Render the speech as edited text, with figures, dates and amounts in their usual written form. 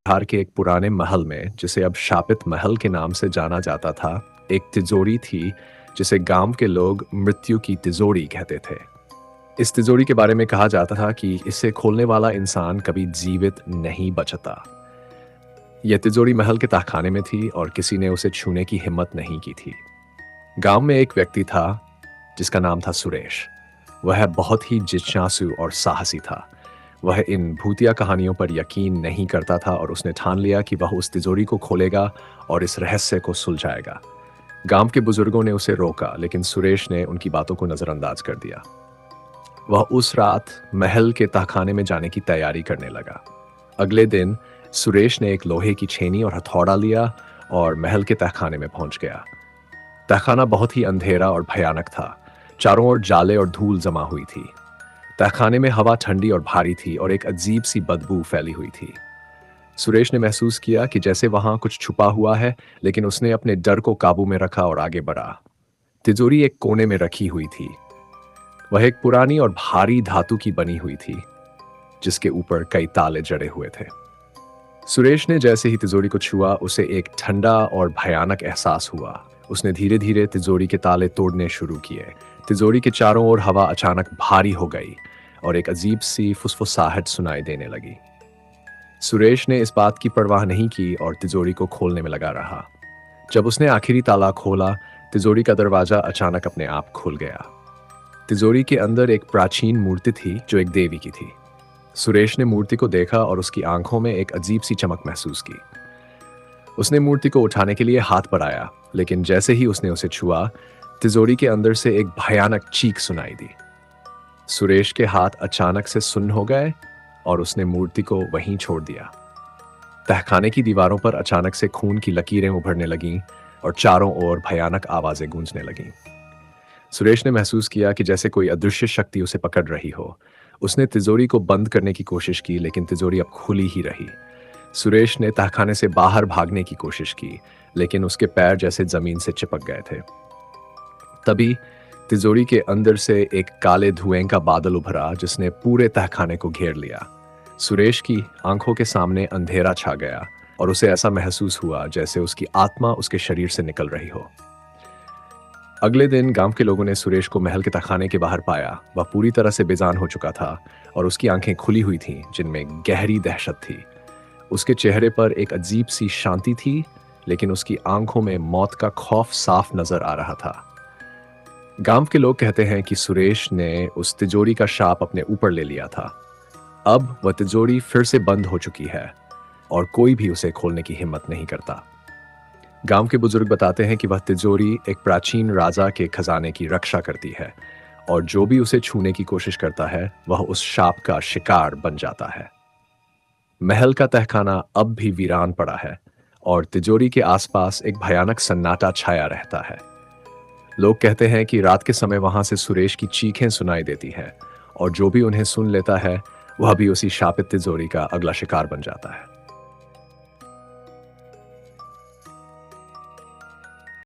बिहार के एक पुराने महल में, जिसे अब शापित महल के नाम से जाना जाता था, एक तिजोरी थी जिसे गांव के लोग मृत्यु की तिजोरी कहते थे। इस तिजोरी के बारे में कहा जाता था कि इसे खोलने वाला इंसान कभी जीवित नहीं बचता। यह तिजोरी महल के तहखाने में थी और किसी ने उसे छूने की हिम्मत नहीं की थी। गांव में एक व्यक्ति था जिसका नाम था सुरेश। वह बहुत ही जिज्ञासु और साहसी था। वह इन भूतिया कहानियों पर यकीन नहीं करता था और उसने ठान लिया कि वह उस तिजोरी को खोलेगा और इस रहस्य को सुलझाएगा। गांव के बुजुर्गों ने उसे रोका, लेकिन सुरेश ने उनकी बातों को नजरअंदाज कर दिया। वह उस रात महल के तहखाने में जाने की तैयारी करने लगा। अगले दिन सुरेश ने एक लोहे की छेनी और हथौड़ा लिया और महल के तहखाने में पहुंच गया। तहखाना बहुत ही अंधेरा और भयानक था। चारों ओर जाले और धूल जमा हुई थी। तहखाने में हवा ठंडी और भारी थी और एक अजीब सी बदबू फैली हुई थी। सुरेश ने महसूस किया कि जैसे वहां कुछ छुपा हुआ है, लेकिन उसने अपने डर को काबू में रखा और आगे बढ़ा। तिजोरी एक कोने में रखी हुई थी। वह एक पुरानी और भारी धातु की बनी हुई थी, जिसके ऊपर कई ताले जड़े हुए थे। सुरेश ने जैसे ही तिजोरी को छुआ, उसे एक ठंडा और भयानक एहसास हुआ। उसने धीरे धीरे तिजोरी के ताले तोड़ने शुरू किए। तिजोरी के चारों ओर हवा अचानक भारी हो गई और एक अजीब सी फुसफुसाहट सुनाई देने लगी। सुरेश ने इस बात की परवाह नहीं की और तिजोरी को खोलने में लगा रहा। जब उसने आखिरी ताला खोला, तिजोरी का दरवाजा अचानक अपने आप खुल गया। तिजोरी के अंदर एक प्राचीन मूर्ति थी जो एक देवी की थी। सुरेश ने मूर्ति को देखा और उसकी आंखों में एक अजीब सी चमक महसूस की। उसने मूर्ति को उठाने के लिए हाथ बढ़ाया, लेकिन जैसे ही उसने उसे छुआ, तिजोरी के अंदर से एक भयानक चीख सुनाई दी। सुरेश के हाथ अचानक से सुन्न हो गए और उसने मूर्ति को वहीं छोड़ दिया। तहखाने की दीवारों पर अचानक से खून की लकीरें उभरने लगीं और चारों ओर भयानक आवाजें गूंजने लगीं। सुरेश ने महसूस किया कि जैसे कोई अदृश्य शक्ति उसे पकड़ रही हो। उसने तिजोरी को बंद करने की कोशिश की, लेकिन तिजोरी अब खुली ही रही। सुरेश ने तहखाने से बाहर भागने की कोशिश की, लेकिन उसके पैर जैसे जमीन से चिपक गए थे। तभी तिजोरी के अंदर से एक काले धुएं का बादल उभरा, जिसने पूरे तहखाने को घेर लिया। सुरेश की आंखों के सामने अंधेरा छा गया और उसे ऐसा महसूस हुआ जैसे उसकी आत्मा उसके शरीर से निकल रही हो। अगले दिन गांव के लोगों ने सुरेश को महल के तहखाने के बाहर पाया। वह पूरी तरह से बेजान हो चुका था और उसकी आंखें खुली हुई थीं, जिनमें गहरी दहशत थी। उसके चेहरे पर एक अजीब सी शांति थी, लेकिन उसकी आंखों में मौत का खौफ साफ नजर आ रहा था। गांव के लोग कहते हैं कि सुरेश ने उस तिजोरी का शाप अपने ऊपर ले लिया था। अब वह तिजोरी फिर से बंद हो चुकी है और कोई भी उसे खोलने की हिम्मत नहीं करता। गांव के बुजुर्ग बताते हैं कि वह तिजोरी एक प्राचीन राजा के खजाने की रक्षा करती है और जो भी उसे छूने की कोशिश करता है, वह उस शाप का शिकार बन जाता है। महल का तहखाना अब भी वीरान पड़ा है और तिजोरी के आसपास एक भयानक सन्नाटा छाया रहता है। लोग कहते हैं कि रात के समय वहां से सुरेश की चीखें सुनाई देती हैं और जो भी उन्हें सुन लेता है, वह भी उसी शापित तिजोरी का अगला शिकार बन जाता है।